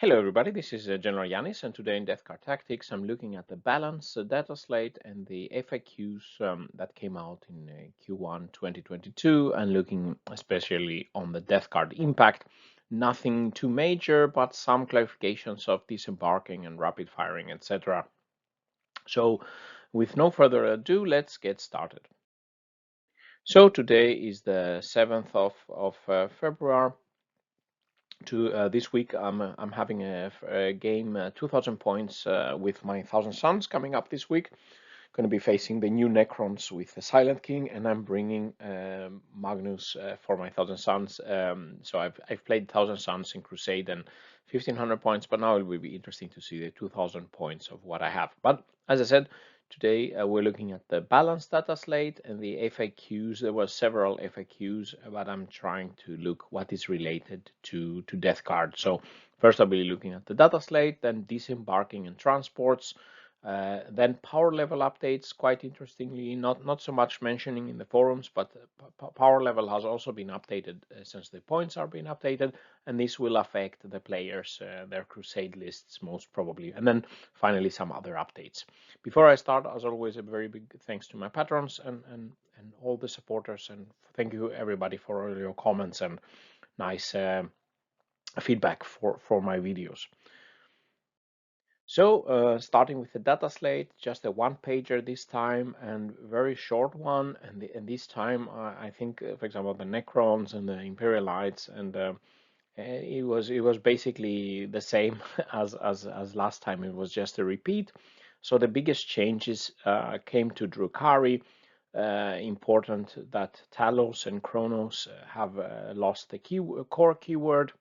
Hello everybody, this is General Yanis, and today in Death Card Tactics I'm looking at the balance, Dataslate and the FAQs that came out in Q1 2022 and looking especially on the Death Card impact. Nothing too major, but some clarifications of disembarking and rapid firing, etc. So with no further ado, let's get started. So today is the 7th of February. This week I'm having a game 2000 points with my 1000 Suns coming up this week. Going to be facing the new Necrons with the Silent King, and I'm bringing Magnus for my 1000 Suns. So I've played 1000 Suns in Crusade and 1500 points, but now it will be interesting to see the 2000 points of what I have. But as I said, today we're looking at the balanced data slate and the FAQs. There were several FAQs, but I'm trying to look what is related to Death Card. So first I'll be looking at the data slate, then disembarking and transports. Then power level updates, quite interestingly, not so much mentioning in the forums, but power level has also been updated since the points are being updated, and this will affect the players, their Crusade lists most probably. And then finally some other updates. Before I start, as always, a very big thanks to my patrons and all the supporters, and thank you everybody for all your comments and nice feedback for my videos. So starting with the data slate, just a one-pager this time and very short one. And this time, I think, for example, the Necrons and the Imperialites, and it was basically the same as last time. It was just a repeat. So the biggest changes came to Drukhari. Important that Talos and Kronos have lost the core keyword,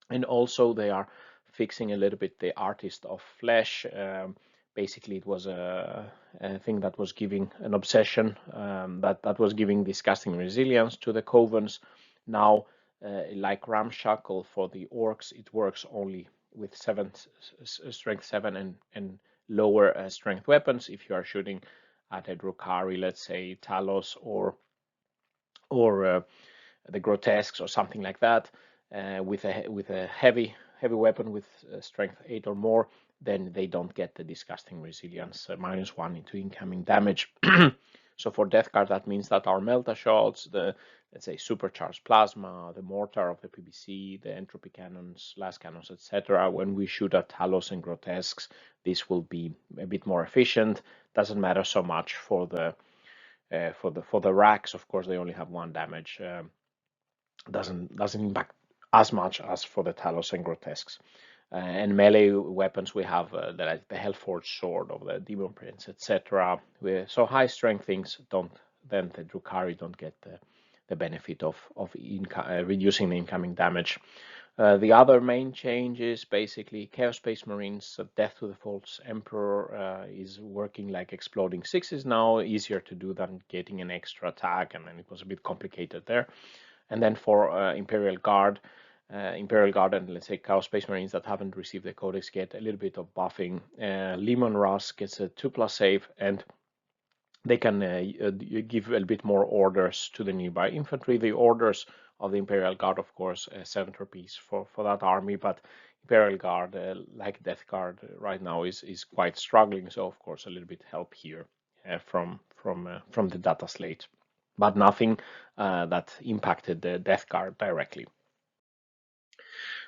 and also they are fixing a little bit the artist of flesh. Basically, it was a thing that was giving an obsession that was giving disgusting resilience to the covens. Now, like Ramshackle for the orcs, it works only with strength 7 and lower strength weapons. If you are shooting at a Drukhari, let's say Talos or the Grotesques or something like that, with a heavy weapon with strength 8 or more, then they don't get the disgusting resilience -1 into incoming damage. So for Death Card, that means that our Melta shots, the, let's say, supercharged plasma, the mortar of the PBC, the entropy cannons, las cannons, etc., when we shoot at Talos and Grotesques, this will be a bit more efficient. Doesn't matter so much for the racks. Of course, they only have 1 damage. Doesn't impact as much as for the Talos and Grotesques. And melee weapons, we have the Hellforged Sword of the Demon Prince, etc. So high strength things then the Drukhari don't get the benefit of reducing the incoming damage. The other main change is basically Chaos Space Marines. Death to the False Emperor is working like exploding sixes now, easier to do than getting an extra attack, and then it was a bit complicated there. And then for Imperial Guard and let's say Chaos Space Marines that haven't received the codex get a little bit of buffing. Lemon Russ gets a 2+ save, and they can give a little bit more orders to the nearby infantry. The orders of the Imperial Guard, of course, 7 torpedoes for that army, but Imperial Guard, like Death Guard, right now is quite struggling. So of course a little bit help here from the data slate, but nothing that impacted the Death Guard directly.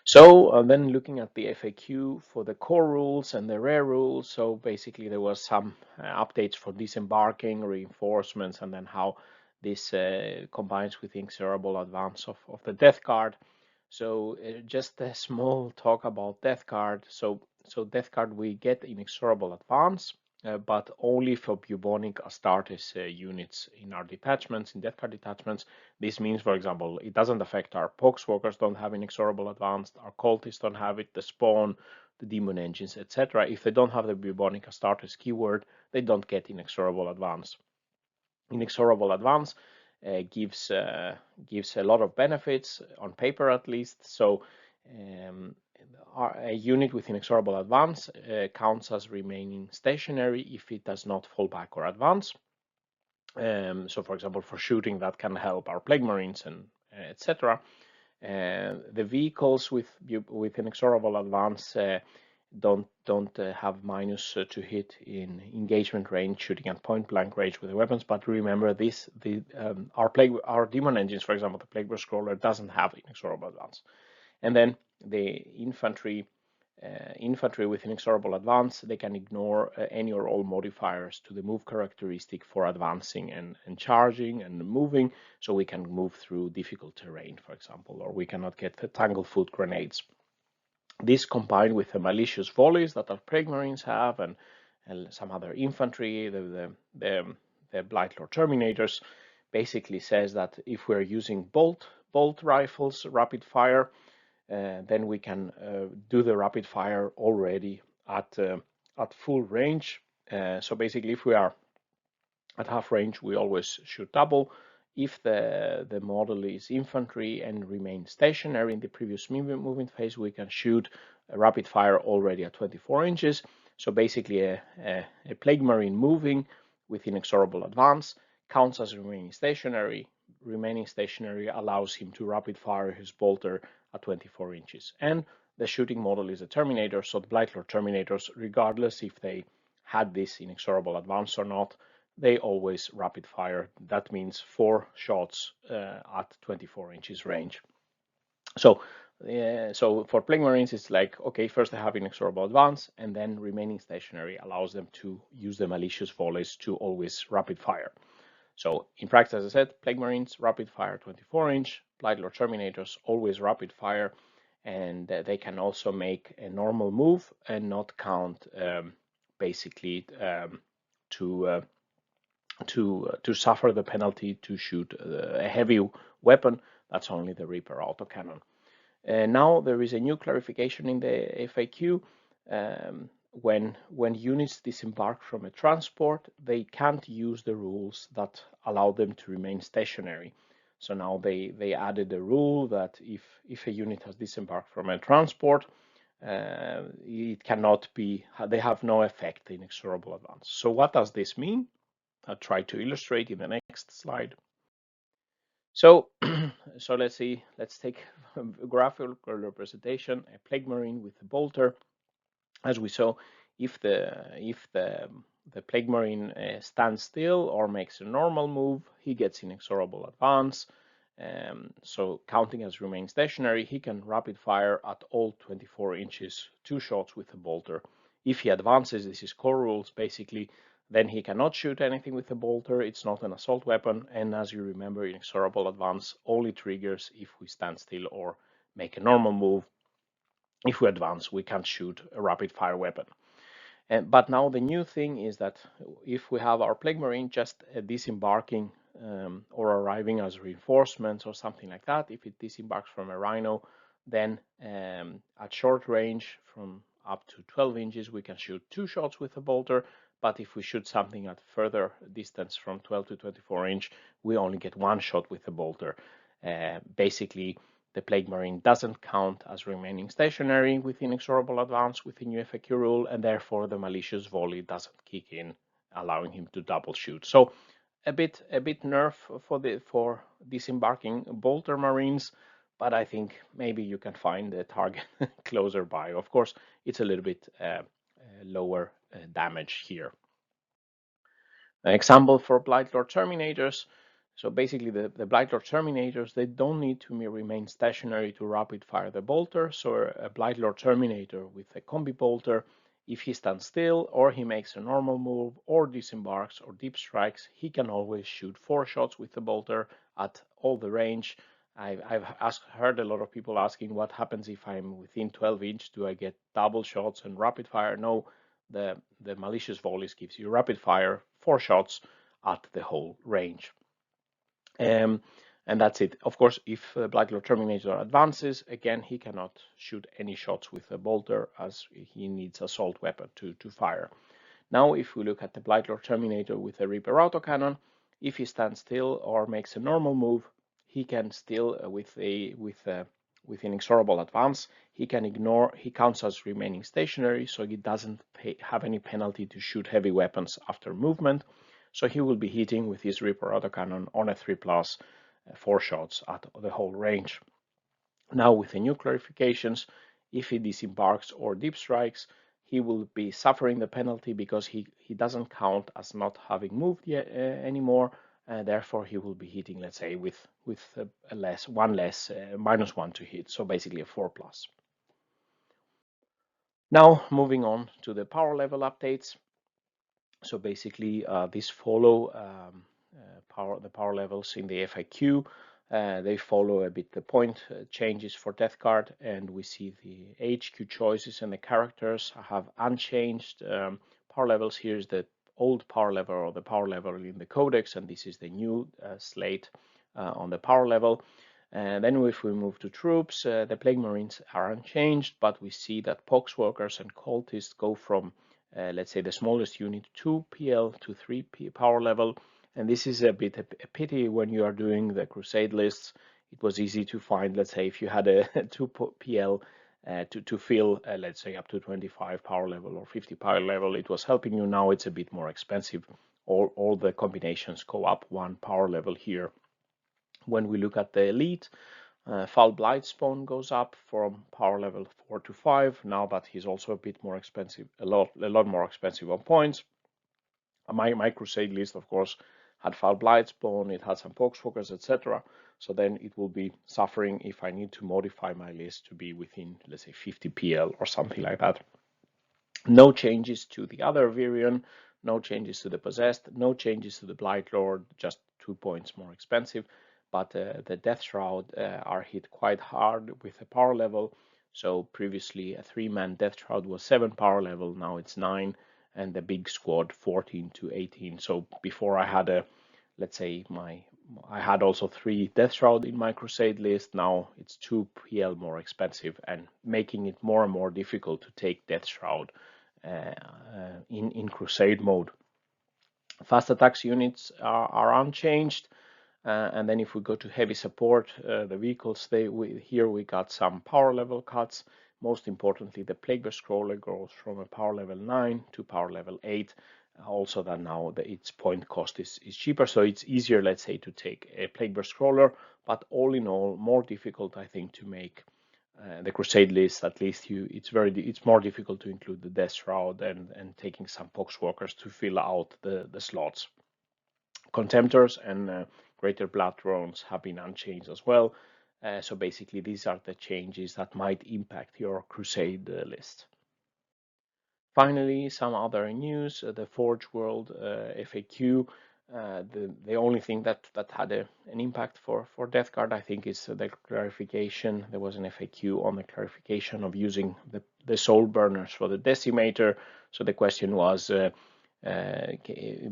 So then looking at the FAQ for the core rules and the rare rules, so basically there was some updates for disembarking, reinforcements, and then how this combines with the Inexorable Advance of the Death Card. So just a small talk about Death Card. So Death Card, we get Inexorable Advance, but only for bubonic Astartes units in our detachments, in Death Card detachments. This means, for example, it doesn't affect our Poxwalkers, don't have Inexorable Advance, our Cultists don't have it, the Spawn, the Demon Engines, etc. If they don't have the bubonic Astartes keyword, they don't get Inexorable Advance. Inexorable Advance gives a lot of benefits on paper, at least. So a unit with Inexorable Advance counts as remaining stationary if it does not fall back or advance. So for example, for shooting, that can help our Plague Marines and etc. The vehicles with Inexorable Advance don't have minus to hit in engagement range, shooting at point blank range with the weapons. But remember this: our demon engines, for example, the Plaguebearer Scroller doesn't have Inexorable Advance. And then the infantry with Inexorable Advance, they can ignore any or all modifiers to the move characteristic for advancing and charging and moving, so we can move through difficult terrain, for example, or we cannot get the Tanglefoot grenades. This combined with the malicious volleys that our Plague Marines have and some other infantry, the Blightlord Terminators, basically says that if we're using bolt rifles, rapid fire, then we can do the rapid fire already at full range. So basically, if we are at half range, we always shoot double. If the model is infantry and remains stationary in the previous movement phase, we can shoot a rapid fire already at 24 inches. So basically, a Plague Marine moving with Inexorable Advance counts as remaining stationary. Remaining stationary allows him to rapid fire his bolter at 24 inches. And the shooting model is a Terminator, so the Blightlord Terminators, regardless if they had this Inexorable Advance or not, they always rapid fire. That means 4 shots at 24 inches range. So for Plague Marines, it's like, okay, first they have Inexorable Advance, and then remaining stationary allows them to use the malicious volleys to always rapid fire. So in practice, as I said, Plague Marines, rapid fire 24-inch, Blightlord Terminators, always rapid fire, and they can also make a normal move and not count basically to suffer the penalty to shoot a heavy weapon. That's only the Reaper autocannon. Now there is a new clarification in the FAQ. When units disembark from a transport, they can't use the rules that allow them to remain stationary. So now they added a rule that if a unit has disembarked from a transport, it cannot be, they have no effect in Inexorable Advance. So what does this mean? I'll try to illustrate in the next slide. So let's see, let's take a graphical representation, a Plague Marine with a bolter. As we saw, if the Plague Marine stands still or makes a normal move, he gets Inexorable Advance. So counting as remain stationary, he can rapid fire at all 24 inches, 2 shots with a bolter. If he advances, this is core rules basically, then he cannot shoot anything with a bolter. It's not an assault weapon, and as you remember, Inexorable Advance only triggers if we stand still or make a normal move. If we advance, we can't shoot a rapid fire weapon. But now the new thing is that if we have our Plague Marine just disembarking or arriving as reinforcements or something like that, if it disembarks from a Rhino, then at short range from up to 12 inches, we can shoot 2 shots with a bolter. But if we shoot something at further distance from 12 to 24 inch, we only get 1 shot with a bolter. Basically, the Plague Marine doesn't count as remaining stationary with Inexorable Advance with the new FAQ rule, and therefore the malicious volley doesn't kick in, allowing him to double shoot. So a bit nerf for disembarking bolter Marines, but I think maybe you can find the target closer by. Of course, it's a little bit lower damage here. An example for Blightlord Terminators. So basically the Blightlord Terminators, they don't need to remain stationary to rapid fire the bolter. So a Blightlord Terminator with a combi bolter, if he stands still or he makes a normal move or disembarks or deep strikes, he can always shoot 4 shots with the bolter at all the range. I've heard a lot of people asking what happens if I'm within 12 inch, do I get double shots and rapid fire? No, the malicious volleys gives you rapid fire, 4 shots at the whole range. And that's it. Of course, if Blightlord Terminator advances, again, he cannot shoot any shots with a bolter as he needs assault weapon to fire. Now, if we look at the Blightlord Terminator with a Reaper autocannon, if he stands still or makes a normal move, he can still, with Inexorable Advance, he can ignore, he counts as remaining stationary, so he doesn't have any penalty to shoot heavy weapons after movement. So he will be hitting with his Reaper autocannon on a 3+, 4 shots at the whole range. Now with the new clarifications, if he disembarks or deep strikes, he will be suffering the penalty because he doesn't count as not having moved yet anymore. Therefore, he will be hitting, let's say, with a less -1 to hit. So basically a 4+. Now moving on to the power level updates. So basically, these follow the power levels in the FAQ. They follow a bit the point changes for Death Guard, and we see the HQ choices and the characters have unchanged power levels. Here's the old power level or the power level in the codex, and this is the new slate on the power level. And then if we move to troops, the Plague Marines are unchanged, but we see that Poxwalkers and Cultists go from let's say the smallest unit 2 PL to 3 power level, and this is a bit a pity when you are doing the Crusade lists. It was easy to find, let's say, if you had a 2 PL to fill, let's say, up to 25 power level or 50 power level, it was helping you. Now it's a bit more expensive. All the combinations go up 1 power level here. When we look at the elite, Foul Blightspawn goes up from power level 4 to 5. Now that he's also a bit more expensive, a lot more expensive on points. My Crusade list, of course, had Foul Blightspawn, it had some Poxwalkers, etc. So then it will be suffering if I need to modify my list to be within, let's say, 50 PL or something like that. No changes to the other Virion, no changes to the Possessed, no changes to the Blight Lord, just 2 points more expensive. But the Deathshroud are hit quite hard with the power level. So previously a 3-man Deathshroud was 7 power level, now it's 9, and the big squad 14 to 18. So before I had let's say I had also 3 Deathshroud in my Crusade list. Now it's 2 PL more expensive and making it more and more difficult to take Deathshroud in Crusade mode. Fast attacks units are unchanged. And then if we go to heavy support, the vehicles, here we got some power level cuts. Most importantly, the Plaguebear Scroller goes from a power level 9 to power level 8. Also that now its point cost is cheaper, so it's easier, let's say, to take a Plaguebear Scroller, but all in all, more difficult, I think, to make the Crusade list. At least it's more difficult to include the Deathshroud and taking some Poxwalkers to fill out the slots. Contemptors and Greater Blood Drones have been unchanged as well. So basically, these are the changes that might impact your Crusade list. Finally, some other news: the Forge World FAQ. The only thing that had an impact for Death Guard, I think, is the clarification. There was an FAQ on the clarification of using the soul burners for the Decimator. So the question was,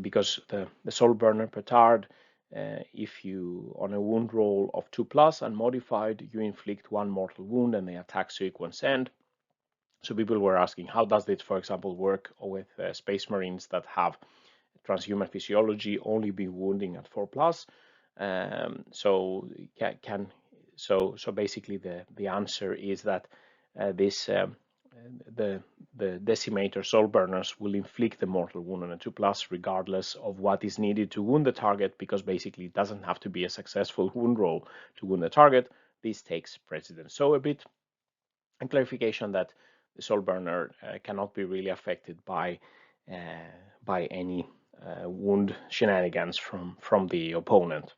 because the soul burner petard, if you on a wound roll of 2+ and modified, you inflict 1 mortal wound and the attack sequence end. So people were asking, how does this, for example, work with Space Marines that have transhuman physiology, only be wounding at 4+? So basically the answer is that the Decimator soul burners will inflict the mortal wound on a 2+ regardless of what is needed to wound the target, because basically it doesn't have to be a successful wound roll to wound the target. This takes precedence. So a bit a clarification that the soul burner cannot be really affected by any wound shenanigans from the opponent.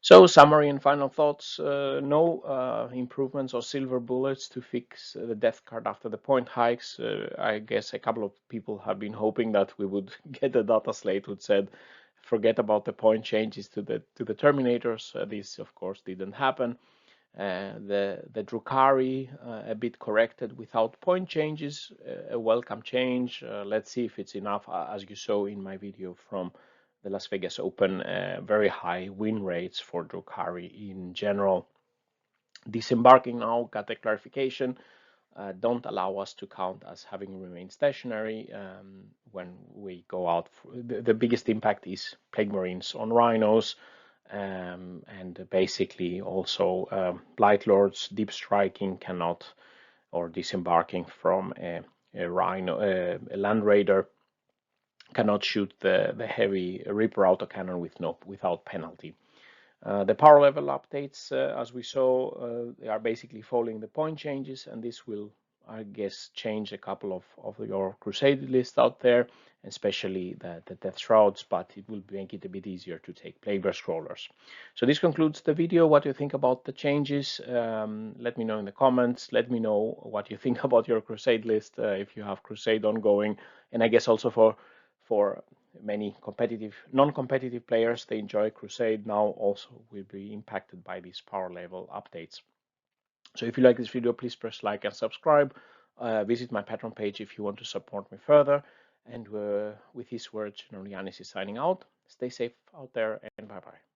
So summary and final thoughts: no improvements or silver bullets to fix the Death Guard after the point hikes. I guess a couple of people have been hoping that we would get a data slate which said forget about the point changes to the Terminators. This of course didn't happen. The Drukhari a bit corrected without point changes, a welcome change. Let's see if it's enough. As you saw in my video from the Las Vegas Open, very high win rates for Drukhari in general. Disembarking now got a clarification. Don't allow us to count as having remained stationary when we go out. The biggest impact is Plague Marines on Rhinos. And basically also Blight Lords deep striking cannot, or disembarking from a Rhino, a Land Raider, cannot shoot the heavy Reaper autocannon without penalty. The power level updates, as we saw, they are basically following the point changes, and this will, I guess, change a couple of your Crusade list out there, especially the Deathshrouds, but it will make it a bit easier to take Plaguebearer Scrollers. So this concludes the video. What you think about the changes? Let me know in the comments. Let me know what you think about your Crusade list, if you have Crusade ongoing, and I guess also for many competitive, non-competitive players, they enjoy Crusade now also will be impacted by these power level updates. So if you like this video, please press like and subscribe. Visit my Patreon page if you want to support me further. And with these words, Yanis is signing out. Stay safe out there, and bye-bye.